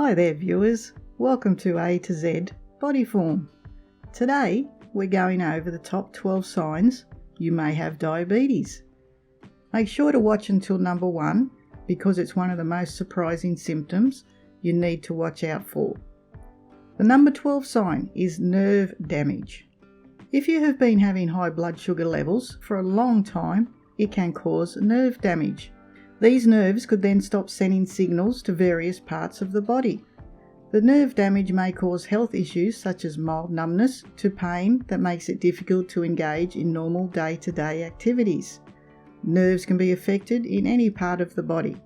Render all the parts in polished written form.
Hi there viewers, welcome to A to Z Bodyform. Today we're going over the top 12 signs you may have diabetes. Make sure to watch until number 1 because it's one of the most surprising symptoms you need to watch out for. The number 12 sign is nerve damage. If you have been having high blood sugar levels for a long time, it can cause nerve damage. These nerves could then stop sending signals to various parts of the body. The nerve damage may cause health issues such as mild numbness to pain that makes it difficult to engage in normal day-to-day activities. Nerves can be affected in any part of the body.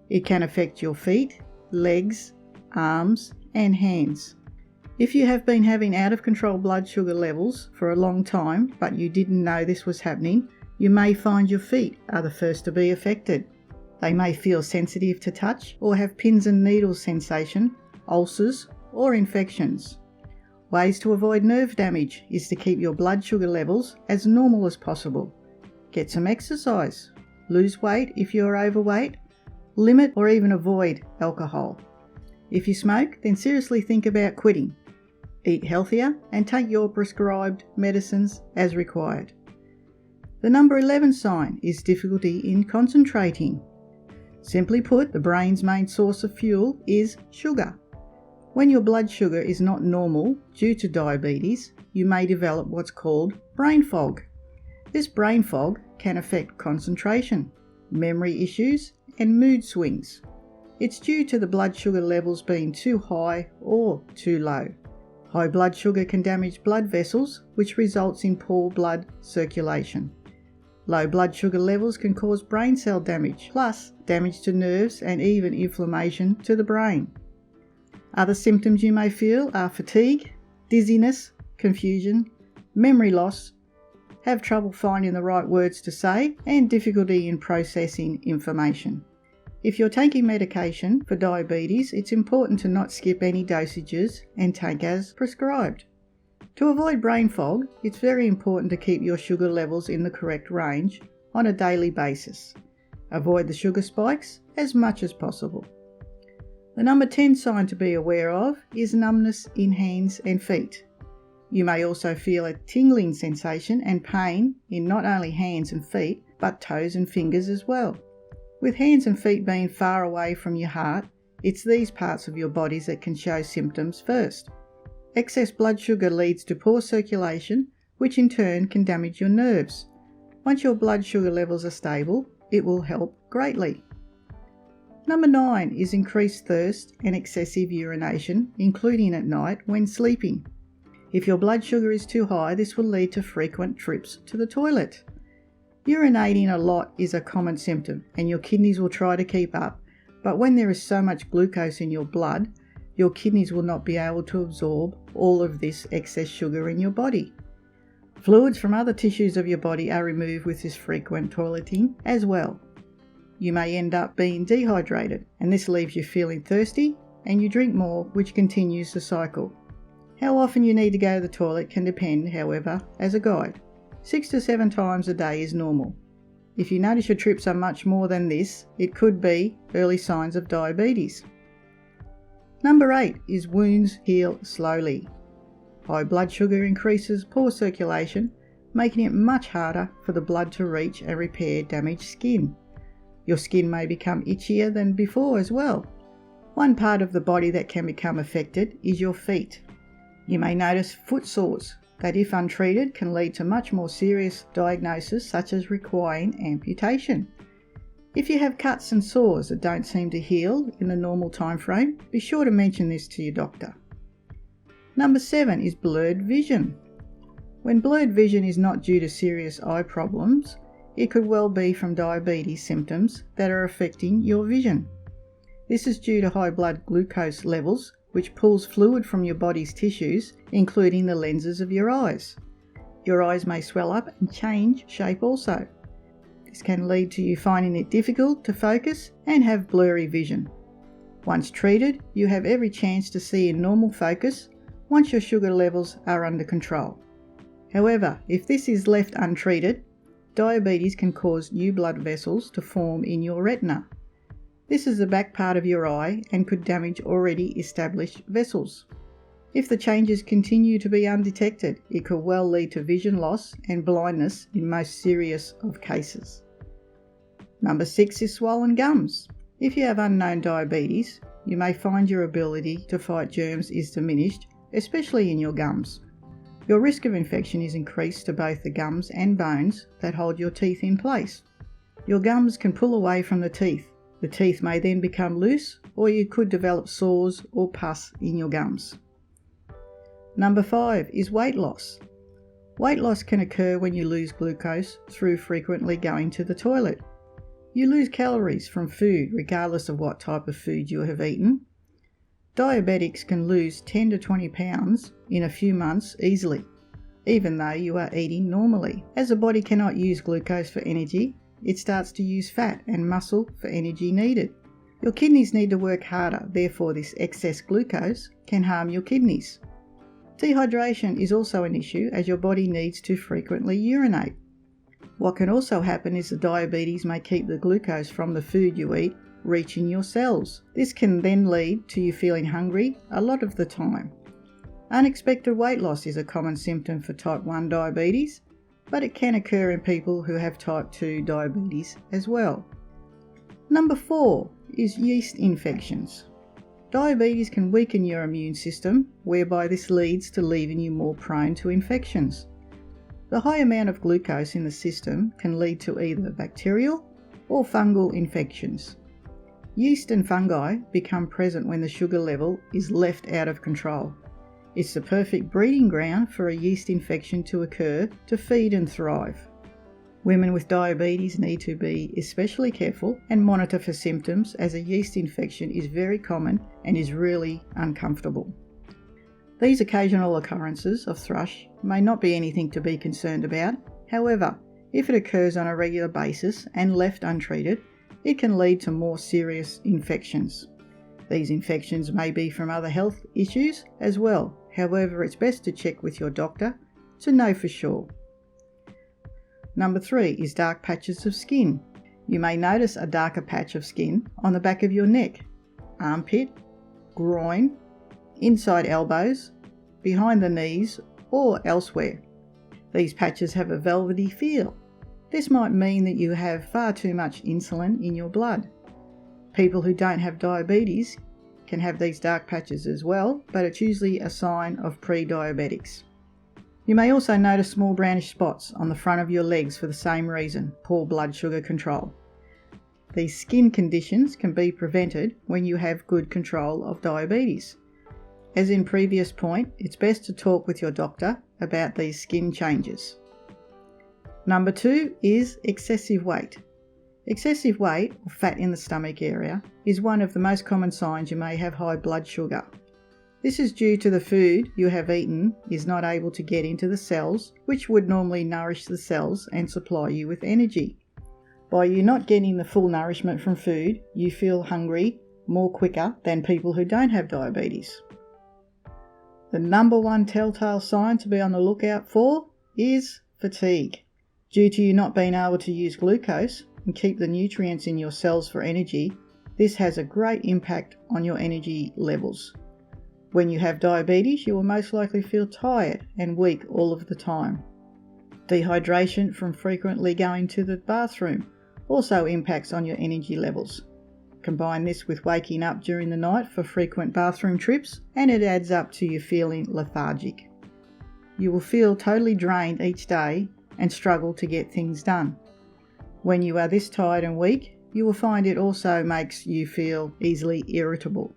It can affect your feet, legs, arms, and hands. If you have been having out-of-control blood sugar levels for a long time but you didn't know this was happening, you may find your feet are the first to be affected. They may feel sensitive to touch or have pins and needles sensation, ulcers or infections. Ways to avoid nerve damage is to keep your blood sugar levels as normal as possible. Get some exercise. Lose weight if you are overweight. Limit or even avoid alcohol. If you smoke, then seriously think about quitting. Eat healthier and take your prescribed medicines as required. The number 11 sign is difficulty in concentrating. Simply put, the brain's main source of fuel is sugar. When your blood sugar is not normal due to diabetes, you may develop what's called brain fog. This brain fog can affect concentration, memory issues, and mood swings. It's due to the blood sugar levels being too high or too low. High blood sugar can damage blood vessels, which results in poor blood circulation. Low blood sugar levels can cause brain cell damage, plus damage to nerves and even inflammation to the brain. Other symptoms you may feel are fatigue, dizziness, confusion, memory loss, have trouble finding the right words to say, and difficulty in processing information. If you're taking medication for diabetes, it's important to not skip any dosages and take as prescribed. To avoid brain fog, it's very important to keep your sugar levels in the correct range on a daily basis. Avoid the sugar spikes as much as possible. The number 10 sign to be aware of is numbness in hands and feet. You may also feel a tingling sensation and pain in not only hands and feet, but toes and fingers as well. With hands and feet being far away from your heart, it's these parts of your bodies that can show symptoms first. Excess blood sugar leads to poor circulation, which in turn can damage your nerves. Once your blood sugar levels are stable, it will help greatly. Number 9 is increased thirst and excessive urination, including at night when sleeping. If your blood sugar is too high, this will lead to frequent trips to the toilet. Urinating a lot is a common symptom, and your kidneys will try to keep up, but when there is so much glucose in your blood, your kidneys will not be able to absorb all of this excess sugar in your body. Fluids from other tissues of your body are removed with this frequent toileting as well. You may end up being dehydrated, and this leaves you feeling thirsty, and you drink more, which continues the cycle. How often you need to go to the toilet can depend, however, as a guide. 6 to 7 times a day is normal. If you notice your trips are much more than this, it could be early signs of diabetes. Number 8 is wounds heal slowly. High blood sugar increases poor circulation, making it much harder for the blood to reach and repair damaged skin. Your skin may become itchier than before as well. One part of the body that can become affected is your feet. You may notice foot sores that, if untreated, can lead to much more serious diagnosis such as requiring amputation. If you have cuts and sores that don't seem to heal in the normal time frame, be sure to mention this to your doctor. Number 7 is blurred vision. When blurred vision is not due to serious eye problems, it could well be from diabetes symptoms that are affecting your vision. This is due to high blood glucose levels, which pulls fluid from your body's tissues, including the lenses of your eyes. Your eyes may swell up and change shape also. This can lead to you finding it difficult to focus and have blurry vision. Once treated, you have every chance to see in normal focus once your sugar levels are under control. However, if this is left untreated, diabetes can cause new blood vessels to form in your retina. This is the back part of your eye and could damage already established vessels. If the changes continue to be undetected, it could well lead to vision loss and blindness in most serious of cases. Number 6 is swollen gums. If you have unknown diabetes, you may find your ability to fight germs is diminished, especially in your gums. Your risk of infection is increased to both the gums and bones that hold your teeth in place. Your gums can pull away from the teeth. The teeth may then become loose, or you could develop sores or pus in your gums. Number 5 is weight loss. Weight loss can occur when you lose glucose through frequently going to the toilet. You lose calories from food regardless of what type of food you have eaten. Diabetics can lose 10 to 20 pounds in a few months easily, even though you are eating normally. As the body cannot use glucose for energy, it starts to use fat and muscle for energy needed. Your kidneys need to work harder, therefore this excess glucose can harm your kidneys. Dehydration is also an issue as your body needs to frequently urinate. What can also happen is the diabetes may keep the glucose from the food you eat reaching your cells. This can then lead to you feeling hungry a lot of the time. Unexpected weight loss is a common symptom for type 1 diabetes, but it can occur in people who have type 2 diabetes as well. Number 4 is yeast infections. Diabetes can weaken your immune system, whereby this leads to leaving you more prone to infections. The high amount of glucose in the system can lead to either bacterial or fungal infections. Yeast and fungi become present when the sugar level is left out of control. It's the perfect breeding ground for a yeast infection to occur to feed and thrive. Women with diabetes need to be especially careful and monitor for symptoms, as a yeast infection is very common and is really uncomfortable. These occasional occurrences of thrush may not be anything to be concerned about. However, if it occurs on a regular basis and left untreated, it can lead to more serious infections. These infections may be from other health issues as well. However, it's best to check with your doctor to know for sure. Number 3 is dark patches of skin. You may notice a darker patch of skin on the back of your neck, armpit, groin, inside elbows, behind the knees, or elsewhere. These patches have a velvety feel. This might mean that you have far too much insulin in your blood. People who don't have diabetes can have these dark patches as well, but it's usually a sign of pre-diabetics. You may also notice small brownish spots on the front of your legs for the same reason, poor blood sugar control. These skin conditions can be prevented when you have good control of diabetes. As in previous point, it's best to talk with your doctor about these skin changes. Number 2 is excessive weight. Excessive weight, or fat in the stomach area, is one of the most common signs you may have high blood sugar. This is due to the food you have eaten is not able to get into the cells, which would normally nourish the cells and supply you with energy. By you not getting the full nourishment from food, you feel hungry more quicker than people who don't have diabetes. The number 1 telltale sign to be on the lookout for is fatigue. Due to you not being able to use glucose and keep the nutrients in your cells for energy, this has a great impact on your energy levels. When you have diabetes, you will most likely feel tired and weak all of the time. Dehydration from frequently going to the bathroom also impacts on your energy levels. Combine this with waking up during the night for frequent bathroom trips, and it adds up to you feeling lethargic. You will feel totally drained each day and struggle to get things done. When you are this tired and weak, you will find it also makes you feel easily irritable.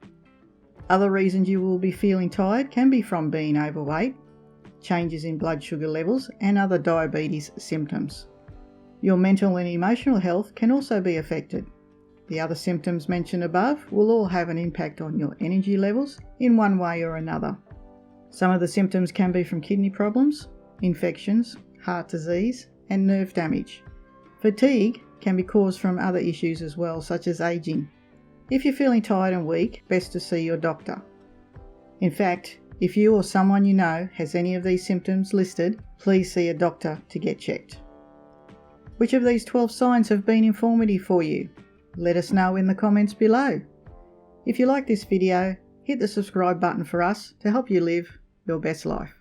Other reasons you will be feeling tired can be from being overweight, changes in blood sugar levels, and other diabetes symptoms. Your mental and emotional health can also be affected. The other symptoms mentioned above will all have an impact on your energy levels in one way or another. Some of the symptoms can be from kidney problems, infections, heart disease, and nerve damage. Fatigue can be caused from other issues as well, such as aging. If you're feeling tired and weak, best to see your doctor. In fact, if you or someone you know has any of these symptoms listed, please see a doctor to get checked. Which of these 12 signs have been informative for you? Let us know in the comments below. If you like this video, hit the subscribe button for us to help you live your best life.